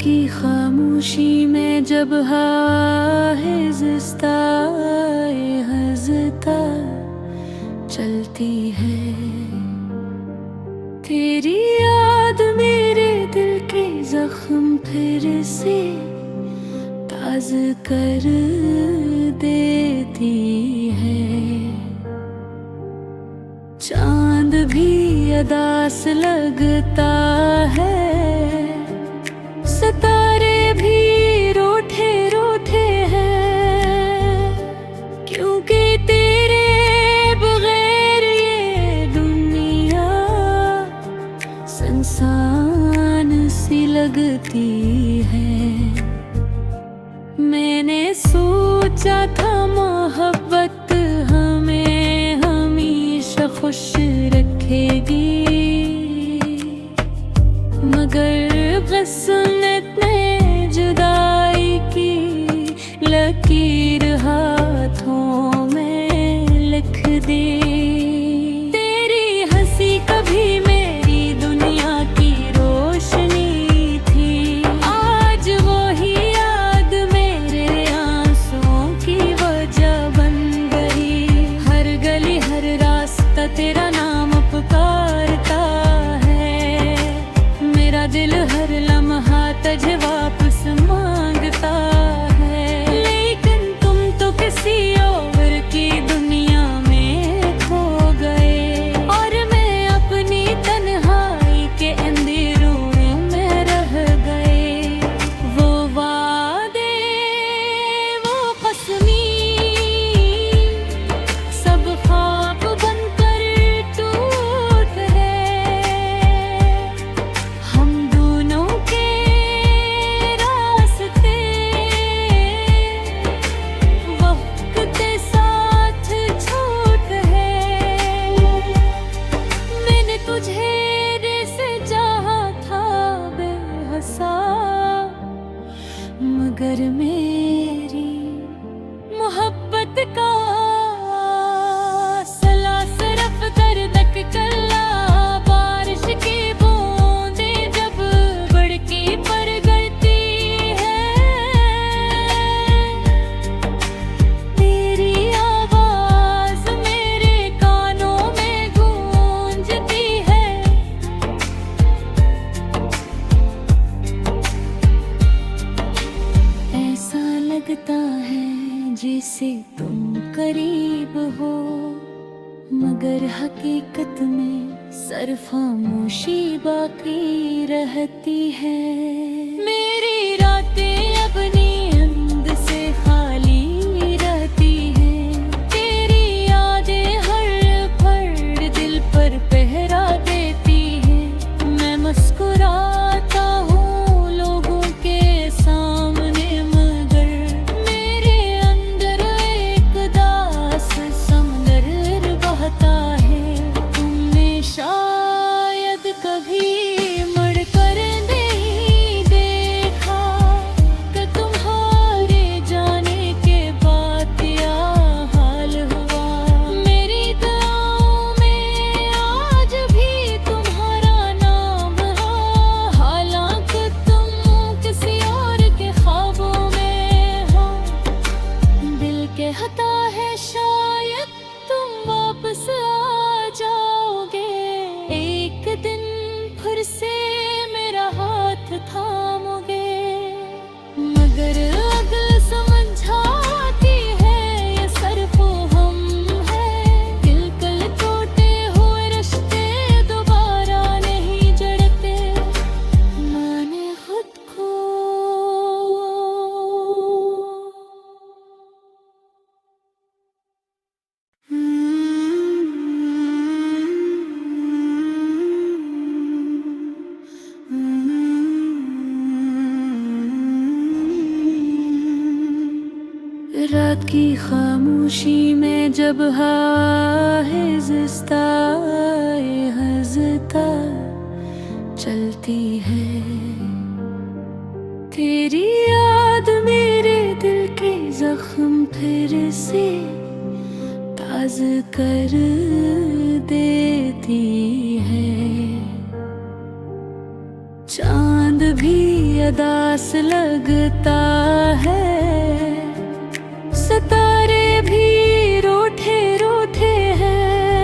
की खामोशी में जब हिज़्ता हज़ता चलती है, तेरी याद मेरे दिल के जख्म फिर से ताज़ा कर देती है। चांद भी अदास लगता है, सितारे भी रूठे रूठे हैं, क्योंकि तेरे बगैर ये दुनिया सुनसान सी लगती है। मैंने सोचा था मोहब्बत हमें हमेशा खुश रखेगी, मगर किस्मत ने जुदाई की लकीर हाथों में लिख दी। तेरी हंसी कभी मेरी दुनिया की रोशनी थी, आज वो ही याद मेरे आंसुओं की वजह बन गई। हर गली हर रास्ता तेरा नाम पुकारता है, मेरा दिल हर लम्हा तुझे वापस मांगता है। लेकिन तुम तो किसी और की दुनिया में खो गए, और मैं अपनी तन्हाई के अंधेरों में रह गए। वो वादे वो कसमी सब ख्वाब बनकर टूट गए। हम दोनों के रास्ते वक्त के साथ छूट गए। मैंने तुझे जैसे चाहा था बेहसा, मगर मेरी मोहब्बत का सला सिर्फ दर्द कल्ला। बारिश की बूंदें जब बड़की पर गिरती है, तेरी आवाज मेरे कानों में गूंजती है। ऐसा लगता है जैसे तुम करीब हो, मगर हकीकत में सिर्फ खामोशी बाकी रहती है। मेरी रातें अपनी नींद से खाली रहती हैं, तेरी यादें हर पल दिल पर पहरा देती हैं। मैं मुस्कुराता हूँ लोगों के सामने, मगर मेरे अंदर एक दास समंदर बहता है। तुमने शायद कभी मुड़कर नहीं देखा कि तुम्हारे जाने के बाद क्या हाल हुआ। मेरी दुआओं में आज भी तुम्हारा नाम है, हालांकि तुम किसी और के ख्वाबों में हो। दिल कहता है शायद तुम वापस आ जाओगे एक दिन, फिर से मेरा हाथ थामोगे। मगर अगल समझाती है ये सिर्फ हम है, दिल कल टूटे हुए रिश्ते दोबारा नहीं जड़ते। मैंने खुद को रात की खामोशी में जब हिज़्ता हज़ता चलती है, तेरी याद मेरे दिल के जख्म फिर से ताज़ा कर देती है। चांद भी अदास लगता है। सितारे भी रूठे रूठे हैं,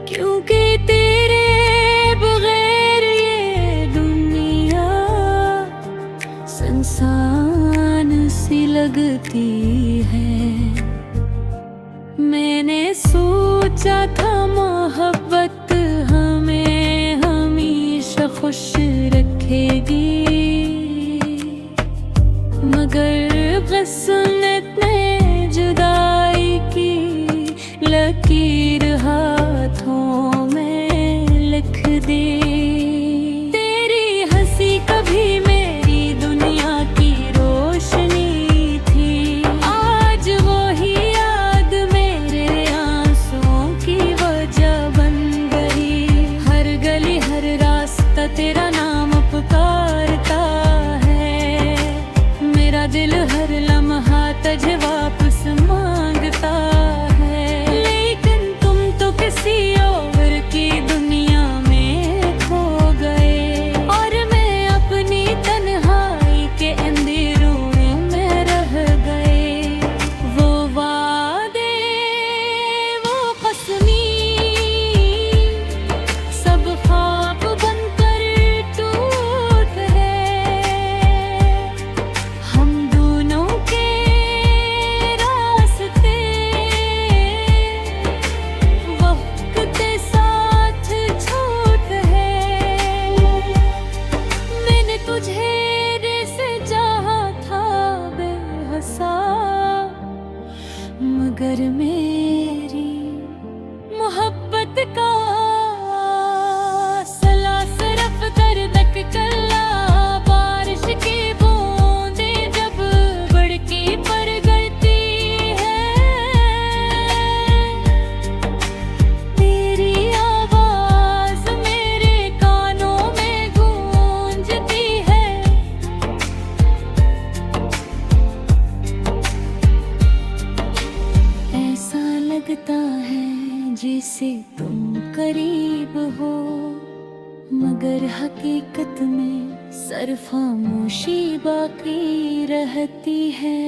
क्योंकि तेरे बगैर ये दुनिया सुनसान सी लगती है। मैंने सोचा था मोहब्बत हमें हमेशा खुश रखेगी, मगर किस्मत ने जुदाई की लकीर हाथों में लिख दी। तेरी हंसी कभी मेरी दुनिया की रोशनी थी, आज वो ही याद मेरे आंसुओं की वजह बन गई। हर गली हर रास्ता तेरा नाम पुकारता है, मेरा दिल हर लम्हा तुझे वापस मांगता है। लेकिन तुम तो किसी और की दुनिया में खो गए, और मैं अपनी तन्हाई के अंधेरों में रह गए। वो वादे वो कसमी सब ख्वाब बनकर टूट है। हम दोनों के रास्ते वक्त के साथ छूट है। मैंने तुझे जैसे चाहा था बेहसा, मगर मेरी मोहब्बत का सला सिर्फ दर्दक कल्ला। बारिश की बूंदें जब बड़की पर गिरती है, तेरी आवाज मेरे कानों में गूंजती है। ऐसा लगता है जैसे तुम करीब हो, मगर हकीकत में सिर्फ खामोशी बाकी रहती है।